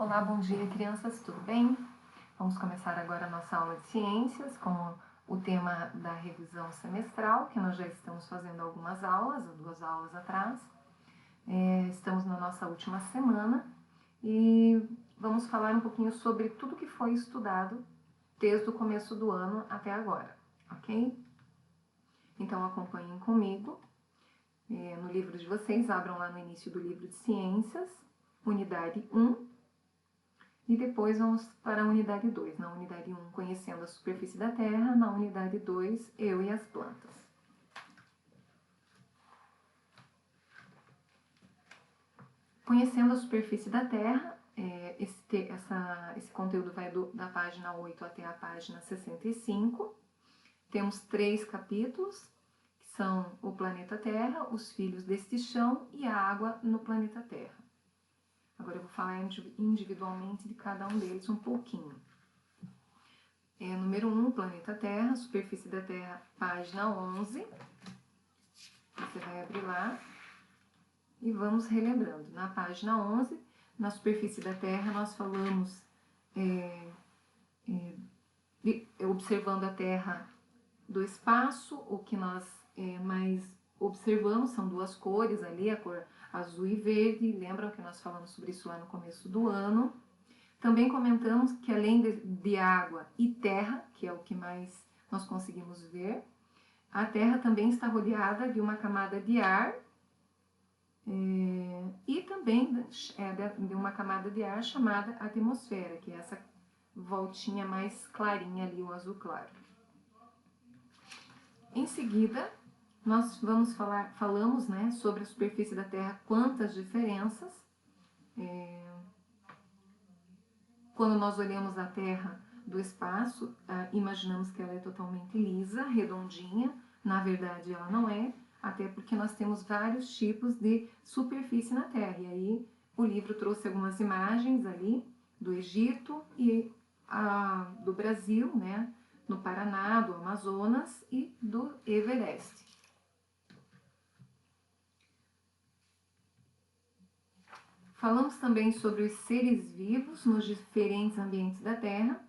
Olá, bom dia, crianças, tudo bem? Vamos começar agora a nossa aula de ciências com o tema da revisão semestral, que nós já estamos fazendo algumas aulas, 2 aulas atrás. Estamos na nossa última semana e vamos falar um pouquinho sobre tudo que foi estudado desde o começo do ano até agora, ok? Então acompanhem comigo. No livro de vocês, abram lá no início do livro de ciências, unidade 1. E depois vamos para a unidade 2. Na unidade 1, conhecendo a superfície da Terra. Na unidade 2, eu e as plantas. Conhecendo a superfície da Terra, esse conteúdo vai da página 8 até a página 65. Temos 3 capítulos, que são o planeta Terra, os filhos deste chão e a água no planeta Terra. Agora eu vou falar individualmente de cada um deles um pouquinho. Número 1, planeta Terra, superfície da Terra, página 11. Você vai abrir lá e vamos relembrando. Na página 11, na superfície da Terra, nós falamos observando a Terra do espaço. O que nós mais observamos são 2 cores ali, a cor azul e verde. Lembram que nós falamos sobre isso lá no começo do ano. Também comentamos que além de água e terra, que é o que mais nós conseguimos ver, a Terra também está rodeada de uma camada de ar e também de uma camada de ar chamada atmosfera, que é essa voltinha mais clarinha ali, o azul claro. Em seguida, nós falamos sobre a superfície da Terra, quantas diferenças. Quando nós olhamos a Terra do espaço, imaginamos que ela é totalmente lisa, redondinha. Na verdade, ela não é, até porque nós temos vários tipos de superfície na Terra. E aí, o livro trouxe algumas imagens ali do Egito e do Brasil, no Paraná, do Amazonas e do Everest. Falamos também sobre os seres vivos nos diferentes ambientes da Terra,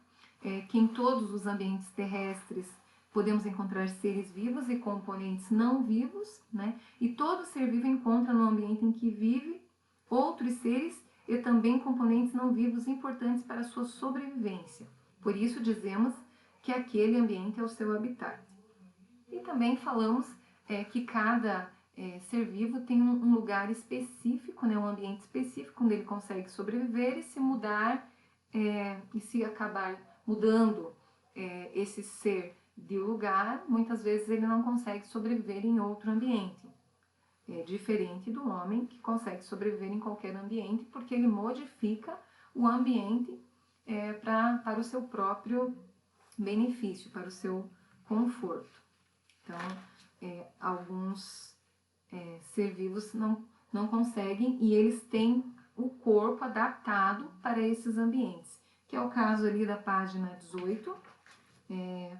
que em todos os ambientes terrestres podemos encontrar seres vivos e componentes não vivos, e todo ser vivo encontra no ambiente em que vive outros seres e também componentes não vivos importantes para a sua sobrevivência. Por isso dizemos que aquele ambiente é o seu habitat. E também falamos que cada ser vivo tem um lugar específico, um ambiente específico onde ele consegue sobreviver, e se mudar, e se acabar mudando esse ser de lugar, muitas vezes ele não consegue sobreviver em outro ambiente. Diferente do homem, que consegue sobreviver em qualquer ambiente, porque ele modifica o ambiente para o seu próprio benefício, para o seu conforto. Então, alguns ser vivos não conseguem, e eles têm o corpo adaptado para esses ambientes, que é o caso ali da página 18,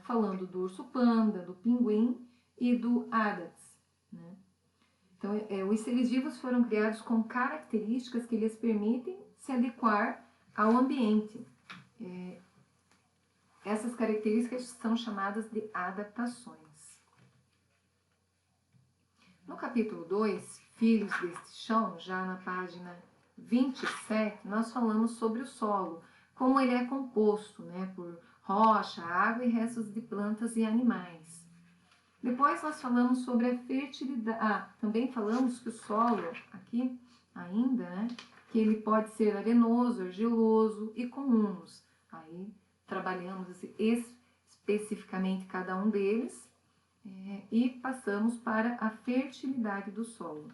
falando do urso panda, do pinguim e do adax. Então, os seres vivos foram criados com características que lhes permitem se adequar ao ambiente. Essas características são chamadas de adaptações. No capítulo 2, Filhos deste Chão, já na página 27, nós falamos sobre o solo, como ele é composto por rocha, água e restos de plantas e animais. Depois nós falamos sobre a fertilidade. Também falamos que o solo, aqui ainda, que ele pode ser arenoso, argiloso e com humus. Aí trabalhamos especificamente cada um deles. E passamos para a fertilidade do solo.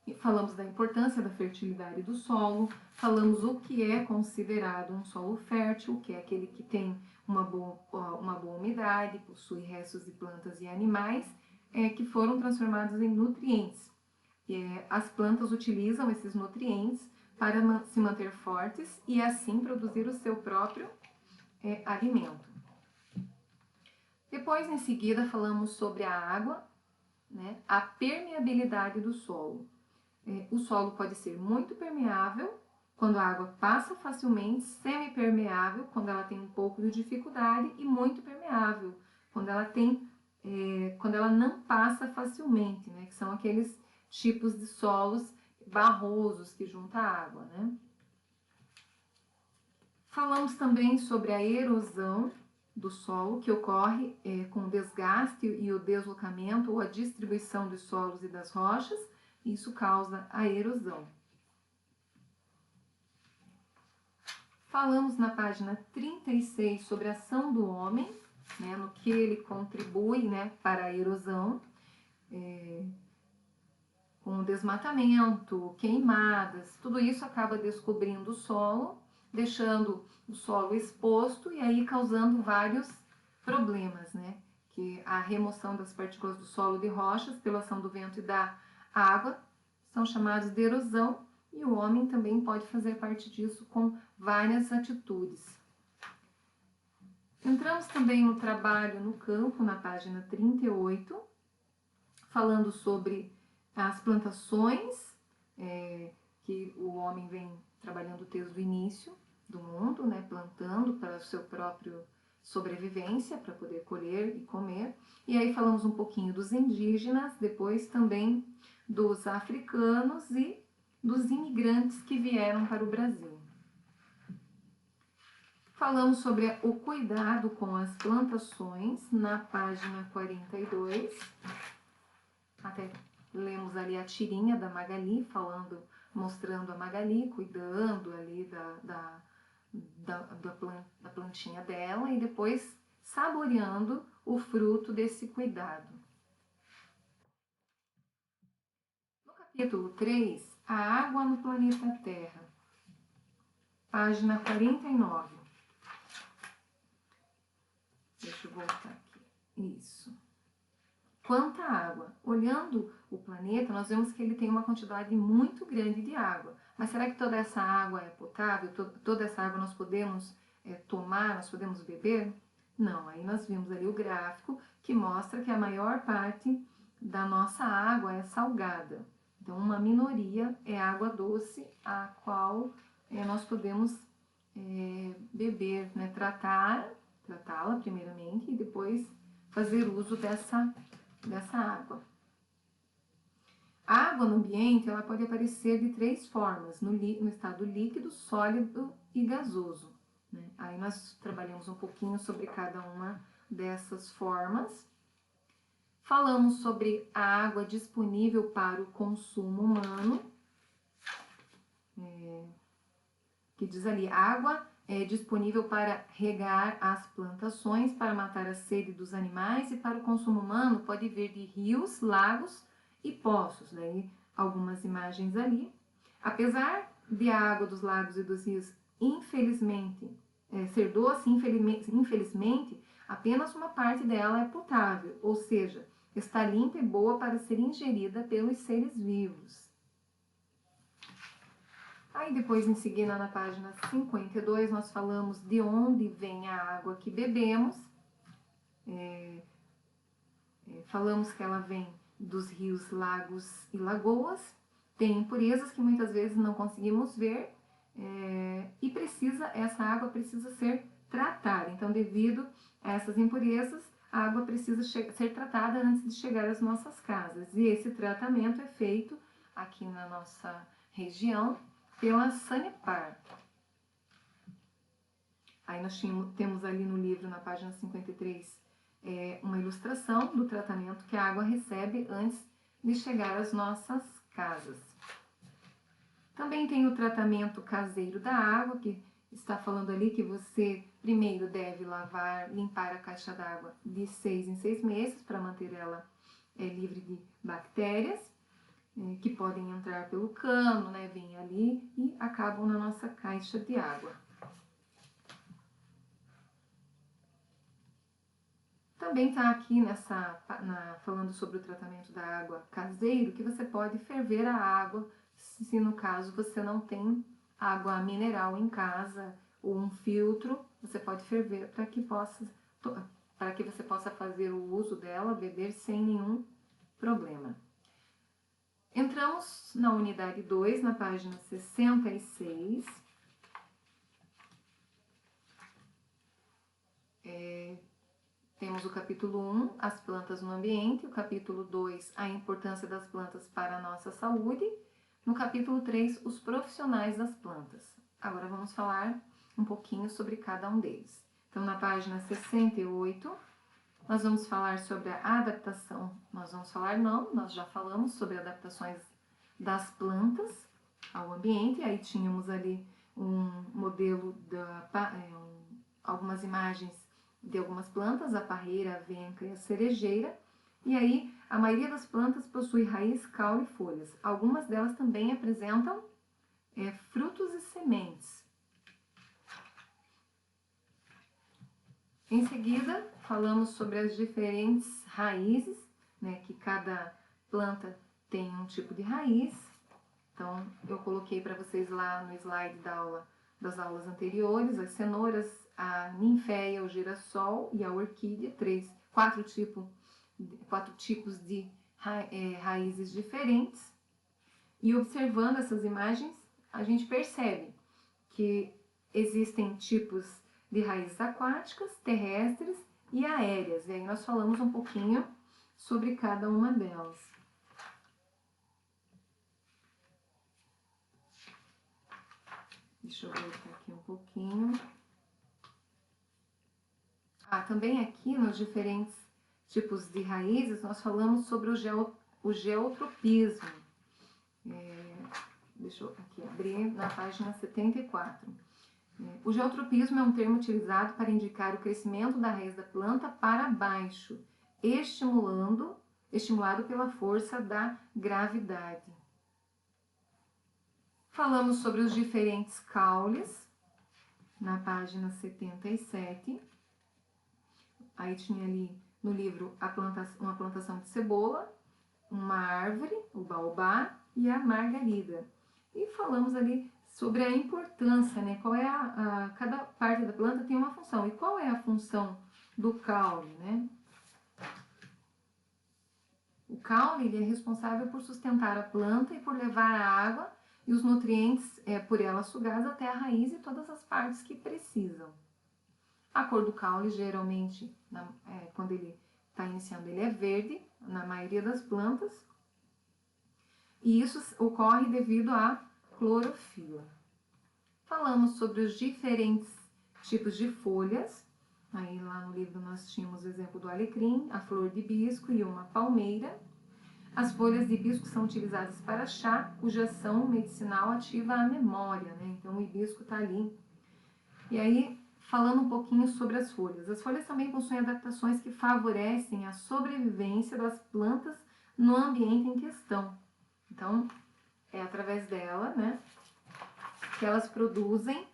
E falamos da importância da fertilidade do solo, falamos o que é considerado um solo fértil, que é aquele que tem uma boa umidade, possui restos de plantas e animais que foram transformados em nutrientes. As plantas utilizam esses nutrientes para se manter fortes e assim produzir o seu próprio alimento. Depois, em seguida, falamos sobre a água, a permeabilidade do solo. O solo pode ser muito permeável, quando a água passa facilmente, semipermeável, quando ela tem um pouco de dificuldade, e muito permeável, quando ela quando ela não passa facilmente, né? Que são aqueles tipos de solos barrosos que junta água, né? Falamos também sobre a erosão do solo, que ocorre com o desgaste e o deslocamento ou a distribuição dos solos e das rochas. Isso causa a erosão. Falamos na página 36 sobre a ação do homem, né, no que ele contribui, né, para a erosão, com o desmatamento, queimadas, tudo isso acaba descobrindo o solo, deixando o solo exposto e aí causando vários problemas, né? Que a remoção das partículas do solo de rochas pela ação do vento e da água são chamados de erosão, e o homem também pode fazer parte disso com várias atitudes. Entramos também no trabalho no campo, na página 38, falando sobre as plantações que o homem vem trabalhando desde o início do mundo, né, plantando para o seu próprio sobrevivência, para poder colher e comer. E aí falamos um pouquinho dos indígenas, depois também dos africanos e dos imigrantes que vieram para o Brasil. Falamos sobre o cuidado com as plantações na página 42. Até lemos ali a tirinha da Magali, mostrando a Magali, cuidando ali da plantinha dela e depois saboreando o fruto desse cuidado. No capítulo 3, a água no planeta Terra, página 49. Deixa eu voltar aqui. Isso. Quanta água? Olhando o planeta, nós vemos que ele tem uma quantidade muito grande de água. Mas será que toda essa água é potável? Toda essa água nós podemos tomar, nós podemos beber? Não, aí nós vimos ali o gráfico que mostra que a maior parte da nossa água é salgada. Então, uma minoria é água doce, a qual nós podemos beber, né? Tratá-la primeiramente e depois fazer uso dessa água. A água no ambiente ela pode aparecer de três formas, no estado líquido, sólido e gasoso, né? Aí nós trabalhamos um pouquinho sobre cada uma dessas formas. Falamos sobre a água disponível para o consumo humano, que diz ali, água é disponível para regar as plantações, para matar a sede dos animais e para o consumo humano pode vir de rios, lagos e poços. Daí algumas imagens ali. Apesar de a água dos lagos e dos rios, infelizmente, ser doce, infelizmente, apenas uma parte dela é potável, ou seja, está limpa e boa para ser ingerida pelos seres vivos. Aí depois, em seguida, na página 52, nós falamos de onde vem a água que bebemos. Falamos que ela vem dos rios, lagos e lagoas. Tem impurezas que muitas vezes não conseguimos ver e essa água precisa ser tratada. Então, devido a essas impurezas, a água precisa ser tratada antes de chegar às nossas casas. E esse tratamento é feito aqui na nossa região pela Sanepar. Aí nós temos ali no livro, na página 53, uma ilustração do tratamento que a água recebe antes de chegar às nossas casas. Também tem o tratamento caseiro da água, que está falando ali que você primeiro deve limpar a caixa d'água de 6 em 6 meses para manter ela livre de bactérias que podem entrar pelo cano, né, vêm ali e acabam na nossa caixa de água. Também está aqui falando sobre o tratamento da água caseiro, que você pode ferver a água, se no caso você não tem água mineral em casa ou um filtro, você pode ferver para que você possa fazer o uso dela, beber sem nenhum problema. Entramos na unidade 2, na página 66. Temos o capítulo 1, as plantas no ambiente, o capítulo 2, a importância das plantas para a nossa saúde, no capítulo 3, os profissionais das plantas. Agora vamos falar um pouquinho sobre cada um deles. Então, na página 68, nós vamos falar sobre a adaptação. Nós já falamos sobre adaptações das plantas ao ambiente. Aí tínhamos ali um modelo, algumas imagens de algumas plantas, a parreira, a venca e a cerejeira. E aí, a maioria das plantas possui raiz, caule e folhas. Algumas delas também apresentam frutos e sementes. Em seguida, falamos sobre as diferentes raízes, né, que cada planta tem um tipo de raiz. Então, eu coloquei para vocês lá no slide das aulas anteriores, as cenouras, a ninféia, o girassol e a orquídea, quatro tipos de raízes diferentes. E observando essas imagens, a gente percebe que existem tipos de raízes aquáticas, terrestres e aéreas. E aí nós falamos um pouquinho sobre cada uma delas. Deixa eu voltar aqui um pouquinho. Também aqui nos diferentes tipos de raízes, nós falamos sobre o geotropismo. Deixa eu aqui abrir na página 74. O geotropismo é um termo utilizado para indicar o crescimento da raiz da planta para baixo, estimulado pela força da gravidade. Falamos sobre os diferentes caules, na página 77. Aí tinha ali no livro uma plantação de cebola, uma árvore, o baobá e a margarida. E falamos ali sobre a importância, né? Qual é cada parte da planta tem uma função. E qual é a função do caule, né? O caule ele é responsável por sustentar a planta e por levar a água e os nutrientes por ela sugados até a raiz e todas as partes que precisam. A cor do caule, geralmente, quando ele está iniciando, ele é verde, na maioria das plantas. E isso ocorre devido à clorofila. Falamos sobre os diferentes tipos de folhas. Aí lá no livro nós tínhamos o exemplo do alecrim, a flor de hibisco e uma palmeira. As folhas de hibisco são utilizadas para chá, cuja ação medicinal ativa a memória, né? Então o hibisco está ali. E aí, falando um pouquinho sobre as folhas. As folhas também possuem adaptações que favorecem a sobrevivência das plantas no ambiente em questão. Então, é através dela, né, que elas produzem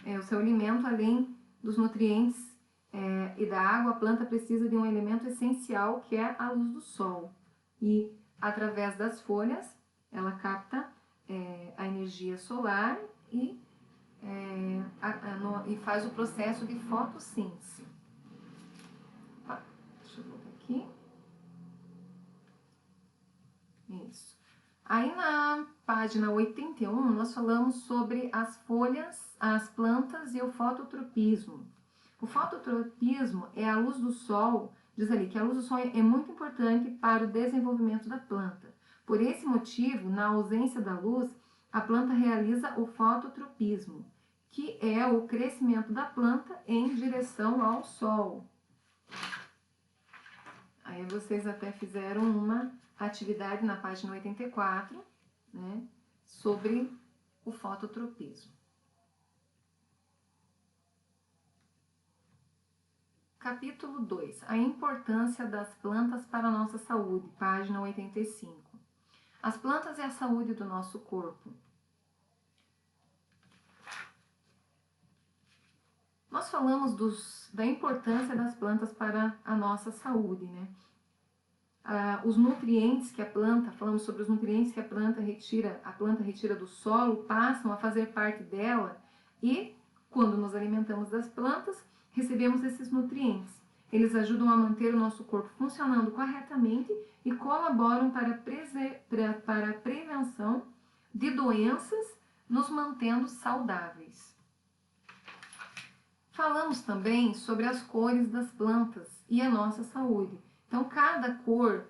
o seu alimento, além dos nutrientes e da água. A planta precisa de um elemento essencial, que é a luz do sol. E, através das folhas, ela capta a energia solar e faz o processo de fotossíntese. Deixa eu voltar aqui. Isso. Aí na página 81, nós falamos sobre as folhas, as plantas e o fototropismo. O fototropismo é a luz do sol, diz ali que a luz do sol é muito importante para o desenvolvimento da planta. Por esse motivo, na ausência da luz, a planta realiza o fototropismo, que é o crescimento da planta em direção ao sol. Aí vocês até fizeram uma atividade na página 84, né, sobre o fototropismo. Capítulo 2. A importância das plantas para a nossa saúde, página 85. As plantas e a saúde do nosso corpo. Nós falamos da importância das plantas para a nossa saúde, né? Os nutrientes que a planta, falamos sobre os nutrientes que a planta retira do solo, passam a fazer parte dela e, quando nos alimentamos das plantas, recebemos esses nutrientes. Eles ajudam a manter o nosso corpo funcionando corretamente e colaboram para a prevenção de doenças, nos mantendo saudáveis. Falamos também sobre as cores das plantas e a nossa saúde. Então, cada cor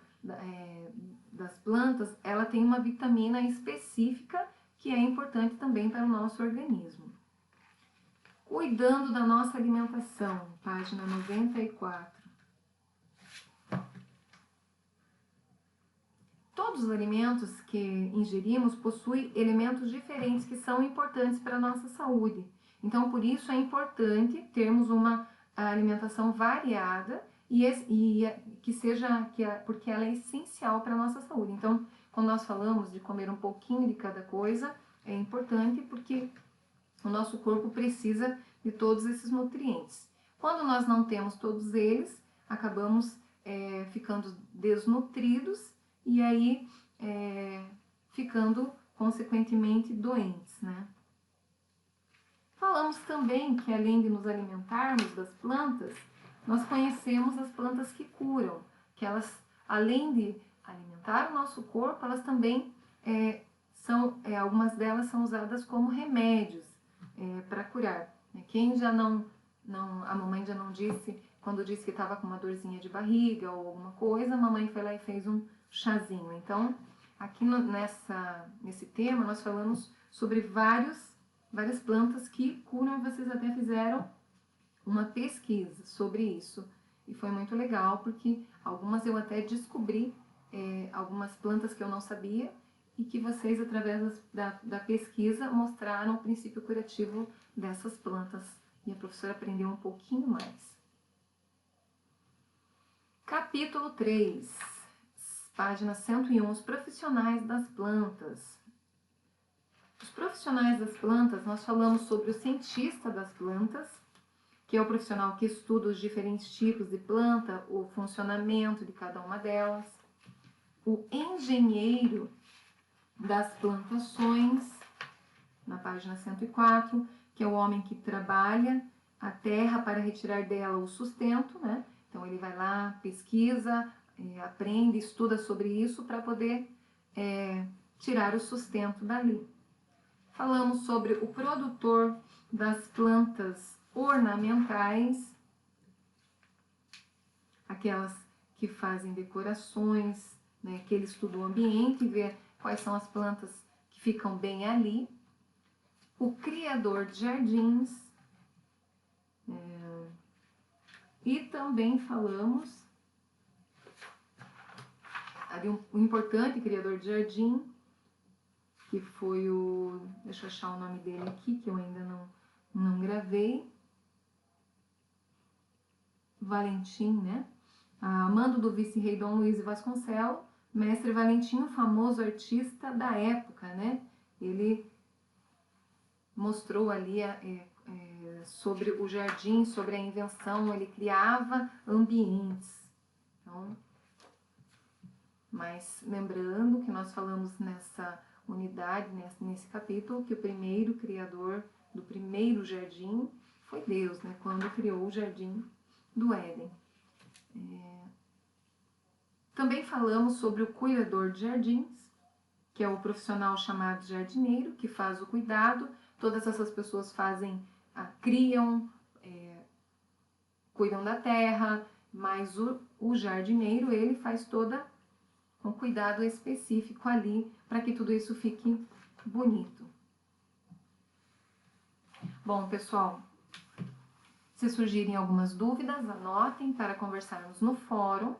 das plantas, ela tem uma vitamina específica que é importante também para o nosso organismo. Cuidando da nossa alimentação, página 94. Todos os alimentos que ingerimos possuem elementos diferentes que são importantes para a nossa saúde. Então, por isso é importante termos uma alimentação variada porque ela é essencial para a nossa saúde. Então, quando nós falamos de comer um pouquinho de cada coisa, é importante porque o nosso corpo precisa de todos esses nutrientes. Quando nós não temos todos eles, acabamos ficando desnutridos e aí ficando consequentemente doentes, né? Falamos também que além de nos alimentarmos das plantas, nós conhecemos as plantas que curam, que elas, além de alimentar o nosso corpo, elas também algumas delas são usadas como remédios para curar. Quem já a mamãe já não disse, quando disse que estava com uma dorzinha de barriga ou alguma coisa, a mamãe foi lá e fez um chazinho. Então, aqui nesse tema, nós falamos sobre várias plantas que curam, e vocês até fizeram uma pesquisa sobre isso. E foi muito legal, porque algumas eu até descobri, algumas plantas que eu não sabia, e que vocês, através da pesquisa, mostraram o princípio curativo dessas plantas. E a professora aprendeu um pouquinho mais. Capítulo 3, página 101, os profissionais das plantas. Os profissionais das plantas, nós falamos sobre o cientista das plantas, que é o profissional que estuda os diferentes tipos de planta, o funcionamento de cada uma delas. O engenheiro das plantações, na página 104, que é o homem que trabalha a terra para retirar dela o sustento, né? Então ele vai lá, pesquisa, aprende, estuda sobre isso para poder tirar o sustento dali. Falamos sobre o produtor das plantas ornamentais, aquelas que fazem decorações, né, que ele estuda o ambiente e vê quais são as plantas que ficam bem ali. O criador de jardins, e também falamos de um importante criador de jardim, que foi deixa eu achar o nome dele aqui, que eu ainda não gravei, Valentim, né? A mando do vice-rei Dom Luís Vasconcelos, mestre Valentim, o famoso artista da época, né? Ele mostrou ali sobre o jardim, sobre a invenção, ele criava ambientes. Então, mas lembrando que nós falamos nessa unidade, nesse capítulo, que o primeiro criador do primeiro jardim foi Deus, né? Quando criou o jardim do Éden. Também falamos sobre o cuidador de jardins, que é o profissional chamado jardineiro, que faz o cuidado. Todas essas pessoas criam, cuidam da terra, mas o jardineiro, ele faz toda um cuidado específico ali para que tudo isso fique bonito. Bom, pessoal, se surgirem algumas dúvidas, anotem para conversarmos no fórum.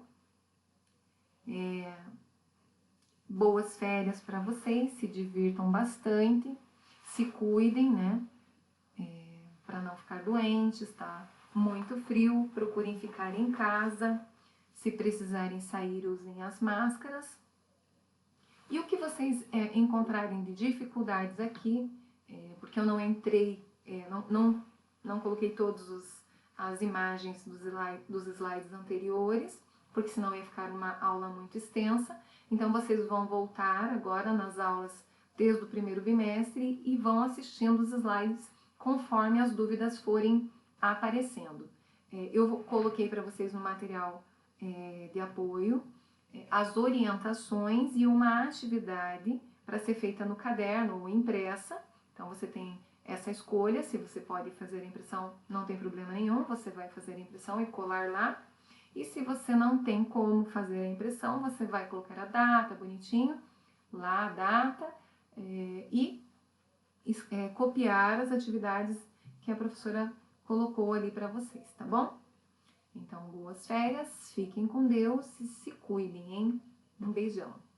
Boas férias para vocês, se divirtam bastante, se cuidem, né? Para não ficar doentes, tá muito frio, procurem ficar em casa. Se precisarem sair, usem as máscaras. E o que vocês encontrarem de dificuldades aqui, porque eu não entrei, não coloquei todas as imagens dos slides anteriores, porque senão ia ficar uma aula muito extensa. Então, vocês vão voltar agora nas aulas desde o primeiro bimestre e vão assistindo os slides conforme as dúvidas forem aparecendo. Coloquei para vocês no material de apoio as orientações e uma atividade para ser feita no caderno ou impressa. Então você tem essa escolha, se você pode fazer a impressão, não tem problema nenhum, você vai fazer a impressão e colar lá. E se você não tem como fazer a impressão, você vai colocar a data bonitinho, lá a data, e copiar as atividades que a professora colocou ali para vocês, tá bom? Então, boas férias, fiquem com Deus e se cuidem, hein? Um beijão!